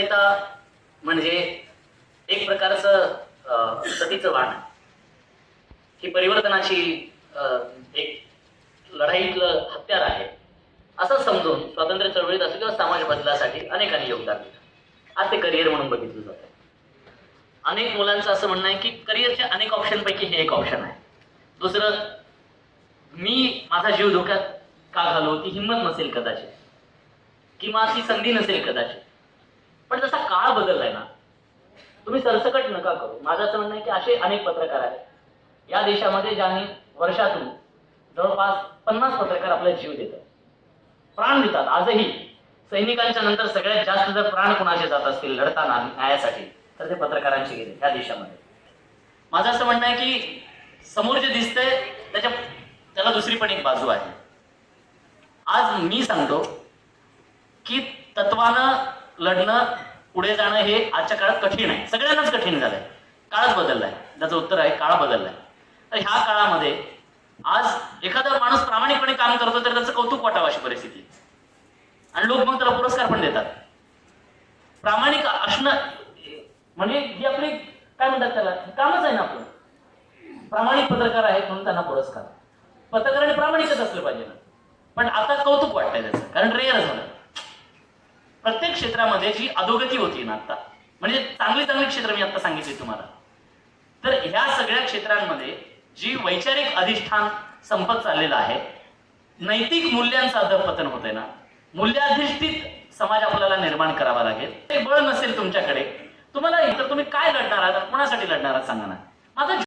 पत्रकारिता म्हणजे एक प्रकारचं सतीचं वाण आहे की परिवर्तनाची एक लढाईतलं हत्यार आहे असं समजून स्वातंत्र्य चळवळीत असो किंवा समाज बदलासाठी अनेकांनी योगदान दिलं। आज ते करिअर म्हणून बघितलं जातं। अनेक मुलांचं असं म्हणणं आहे की करिअरच्या अनेक ऑप्शनपैकी हे एक ऑप्शन आहे। दुसरं, मी माझा जीव धोक्यात का घालू, ती हिंमत नसेल कदाचित किंवा ती संधी नसेल कदाचित। पण जसा काळ बदललाय ना, तुम्ही सरसकट नका करू। माझं असं म्हणणं आहे की असे अनेक पत्रकार आहेत या देशामध्ये ज्यांनी वर्षातून जवळपास 50 पत्रकार आपला जीव देतात, प्राण देतात। आजही सैनिकांच्या नंतर सगळ्यात जास्त जर प्राण कुणाचे जात असतील लढताना न्यायासाठी तर ते पत्रकारांचे गेले या देशामध्ये। माझं असं म्हणणं आहे की समोर जे दिसतंय त्याला दुसरी पण एक बाजू आहे। आज मी सांगतो की तत्वानं लढणं, पुढे जाणं हे आजच्या काळात कठीण आहे, सगळ्यांनाच कठीण झालंय। काळच बदललाय, त्याचं उत्तर आहे काळ बदललाय। तर ह्या काळामध्ये आज एखादा माणूस प्रामाणिकपणे काम करतो तर त्याचं कौतुक वाटावं अशी परिस्थिती, आणि लोक मग त्याला पुरस्कार पण देतात। प्रामाणिक असणं म्हणजे ही आपली काय म्हणतात त्याला कामच आहे ना आपलं। प्रामाणिक पत्रकार आहेत म्हणून त्यांना पुरस्कार, पत्रकारांनी प्रामाणिकच असलं पाहिजे ना। पण आता कौतुक वाटतंय त्याचं, कारण रेअर झालं। प्रत्येक क्षेत्रामध्ये जी अधोगती होती ना आता, म्हणजे चांगली चांगली क्षेत्र मी आता सांगितली तुम्हाला, तर ह्या सगळ्या क्षेत्रांमध्ये जी वैचारिक अधिष्ठान संपत चाललेलं आहे, नैतिक मूल्यांचं अधःपतन होतंय ना, मूल्याधिष्ठित समाज आपल्याला निर्माण करावा लागेल। ते बळ नसेल तुमच्याकडे, तुम्हाला इतर तुम्ही काय लढणार आहात, कोणासाठी लढणार आहात सांगा ना। माझा